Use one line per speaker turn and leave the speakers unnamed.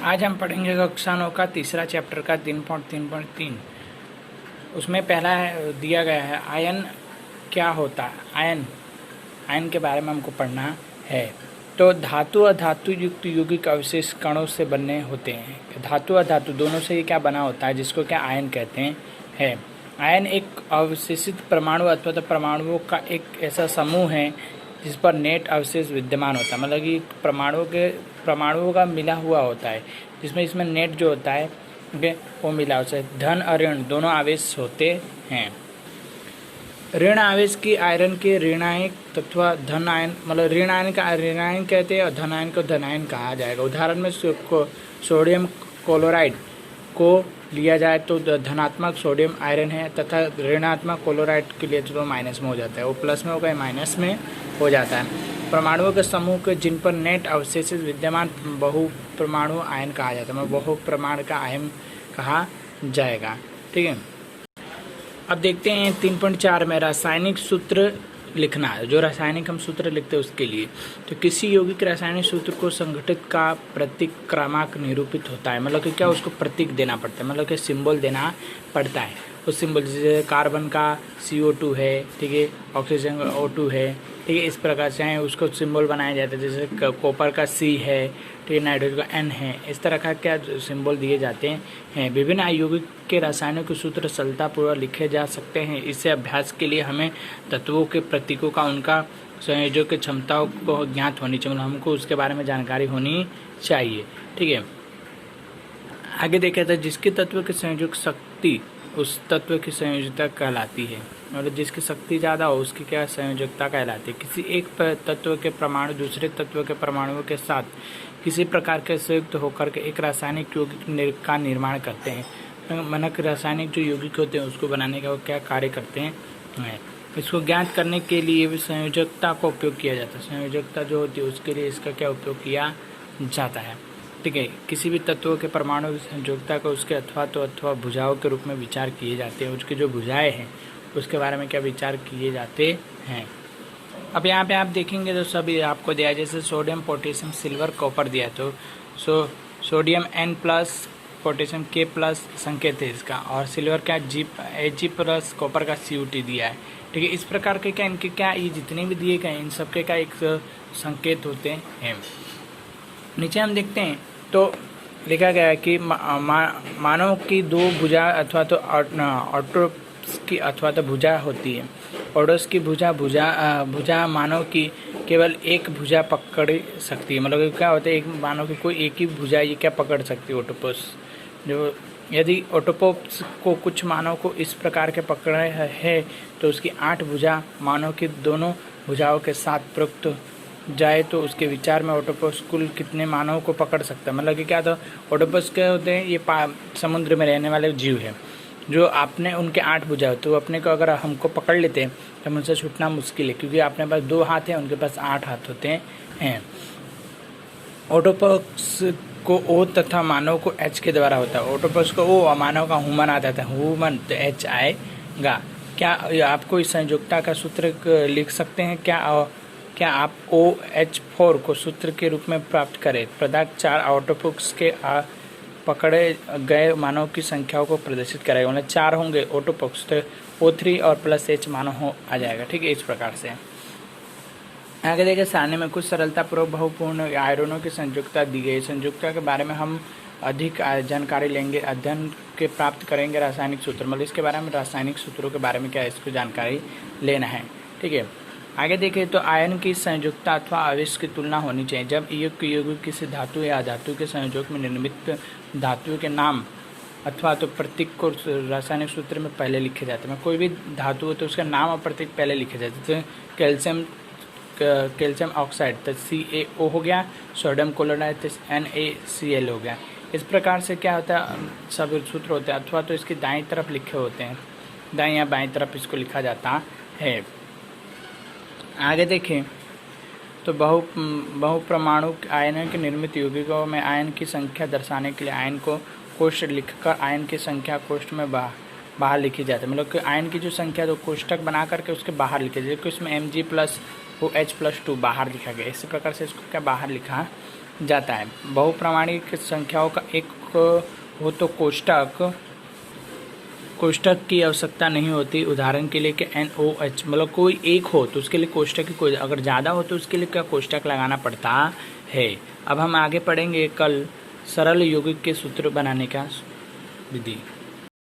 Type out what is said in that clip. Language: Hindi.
आज हम पढ़ेंगे कक्षा 9 का तीसरा चैप्टर का 3.3.3। उसमें पहला दिया गया है आयन क्या होता है। आयन के बारे में हमको पढ़ना है। तो धातु और धातु युक्त यौगिक अवशेष कणों से बने होते हैं। धातु और धातु दोनों से ही क्या बना होता है, जिसको क्या आयन कहते हैं। आयन एक अवशेषित परमाणु अथवा तो परमाणुओं का एक ऐसा समूह है जिस पर नेट अवशेष विद्यमान होता है। मतलब कि परमाणुओं का मिला हुआ होता है, जिसमें इसमें नेट जो होता है वो मिला होता है। धन और ऋण दोनों आवेश होते हैं। ऋण आवेश की आयरन के ऋणायन तथा धन आयन, मतलब ऋण आयन का ऋणायन कहते हैं और धन आयन को धनायन कहा जाएगा। उदाहरण में सोडियम क्लोराइड को लिया जाए तो धनात्मक सोडियम आयरन है, तथा ऋणात्मक क्लोराइड के लिए तो माइनस में हो जाता है। वो प्लस में होगा, माइनस में हो जाता है। परमाणुओं के समूह के जिन पर नेट अवशेष विद्यमान बहुपरमाणु आयन कहा जाता है, बहुपरमाणु का आयन कहा जाएगा। ठीक है, अब देखते हैं 3.4 में रासायनिक सूत्र लिखना। जो रासायनिक हम सूत्र लिखते हैं उसके लिए, तो किसी यौगिक रासायनिक सूत्र को संगठित का प्रतीक क्रमांक निरूपित होता है। मतलब कि क्या, उसको प्रतीक देना पड़ता है, मतलब कि सिंबल देना पड़ता है। उस सिंबल जैसे कार्बन का CO2 है, ठीक है, ऑक्सीजन का O2 है, ठीक है, इस प्रकार से है उसको सिंबल बनाया जाता है। जैसे कॉपर का C है, ठीक है, नाइट्रोजन का N है, इस तरह का क्या सिंबल दिए जाते हैं। विभिन्न यौगिक के रासायनिक सूत्र सरलतापूर्वक लिखे जा सकते हैं। इससे अभ्यास के लिए हमें तत्वों के प्रतीकों का उनका संयोजक की क्षमताओं को ज्ञात होनी चाहिए, मतलब हमको उसके बारे में जानकारी होनी चाहिए। ठीक है, आगे देखा था जिसके तत्व की संयोजक शक्ति उस तत्व की संयोजकता कहलाती है। मतलब जिसकी शक्ति ज़्यादा हो उसकी क्या संयोजकता कहलाती है। किसी एक तत्व के परमाणु दूसरे तत्व के परमाणुओं के साथ किसी प्रकार के संयुक्त होकर के एक रासायनिक यौगिक का निर्माण करते हैं। मानक रासायनिक जो यौगिक होते हैं उसको बनाने का वो क्या कार्य करते हैं। इसको ज्ञात करने के लिए भी संयोजकता का उपयोग किया जाता है। संयोजकता जो होती है उसके लिए इसका क्या उपयोग किया जाता है। ठीक है, किसी भी तत्व के परमाणु की संयोजकता को उसके अथवा भुजाओं के रूप में विचार किए जाते हैं। उसकी जो भुजाएं हैं उसके बारे में क्या विचार किए जाते हैं। अब यहाँ पे आप देखेंगे तो सभी आपको दिया, जैसे सोडियम, पोटेशियम, सिल्वर, कॉपर दिया, तो सोडियम N+, पोटेशियम K+ संकेत है इसका, और सिल्वर क्या Ag+, कॉपर का CuT दिया है। ठीक है, इस प्रकार के क्या इनके क्या ये जितने भी दिए गए इन सबके का एक संकेत होते हैं। नीचे हम देखते हैं तो लिखा गया है कि मानव की दो भुजा अथवा तो ऑटोपस की अथवा तो भुजा होती है। ओडोस की भुजा मानव की केवल एक भुजा पकड़ सकती है। मतलब क्या होता है, एक मानव की कोई एक ही भुजा ये क्या पकड़ सकती है, ऑटोपस। जो यदि ऑटोपस को कुछ मानव को इस प्रकार के पकड़े है तो उसकी 8 भुजा मानव की दोनों भुजाओं के साथ प्रयुक्त जाए तो उसके विचार में ऑटोपस कुल कितने मानव को पकड़ सकता है। मतलब कि क्या, तो ऑटोपस क्या होते हैं, ये समुद्र में रहने वाले जीव हैं जो आपने उनके 8 भुजा होते, तो अपने को अगर हमको पकड़ लेते हैं तो उनसे छूटना मुश्किल है, क्योंकि अपने पास 2 हाथ हैं, उनके पास 8 हाथ होते हैं। ऑटोपस को O तथा मानव को H के द्वारा होता है। ऑटोपस को O और मानव का ह्यूमन आ जाता है, ह्यूमन तो H आएगा। क्या आपको इस संयोजकता का सूत्र लिख सकते हैं क्या आप OH4 को सूत्र के रूप में प्राप्त करें। पदार्थ 4 ऑटोपस के पकड़े गए मानव की संख्याओं को प्रदर्शित करेगा। मतलब 4 होंगे ऑटोपस, तो O3 और +H मानव आ जाएगा। ठीक है, इस प्रकार से आगे देखिए सारणी में कुछ सरलतापूर्वक बहुपूर्ण आयरनों की संयोजकता दी गई। संयोजकता के बारे में हम अधिक जानकारी लेंगे, अध्ययन के प्राप्त करेंगे रासायनिक सूत्र। मतलब इसके बारे में रासायनिक सूत्रों के बारे में क्या इसको जानकारी लेना है। ठीक है, आगे देखें तो आयन की संयोजकता अथवा आवेश की तुलना होनी चाहिए। जब यौगिक किसी धातु या अधातु के संयोजक में निर्मित धातु के नाम अथवा तो प्रतीक को रासायनिक सूत्र में पहले लिखे जाते हैं। कोई भी धातु हो तो उसका नाम और प्रतीक पहले लिखे जाते हैं। कैल्शियम ऑक्साइड तो CaO हो गया, सोडियम क्लोराइड तो NaCl हो गया। इस प्रकार से क्या होता है, सब सूत्र होते हैं, अथवा तो इसकी दाईं तरफ लिखे होते हैं, दाईं या बाईं तरफ इसको लिखा जाता है। आगे देखें तो बहुपरमाणु आयन के निर्मित यौगिकों में आयन की संख्या दर्शाने के लिए आयन को कोष्ठक लिखकर आयन की संख्या कोष्ठक में बाहर लिखी जाती है। मतलब कि आयन की जो संख्या तो कोष्ठक बना करके उसके बाहर लिखे जाए, इसमें Mg+OH+2 बाहर लिखा गया। इसी प्रकार से इसको क्या बाहर लिखा जाता है। बहुप्रमाणिक संख्याओं का एक हो तो कोष्टक की आवश्यकता नहीं होती। उदाहरण के लिए कि NOH मतलब कोई एक हो तो उसके लिए कोष्टक की कोई, अगर ज़्यादा हो तो उसके लिए क्या कोष्टक लगाना पड़ता है। अब हम आगे पढ़ेंगे कल सरल यौगिक के सूत्र बनाने का विधि।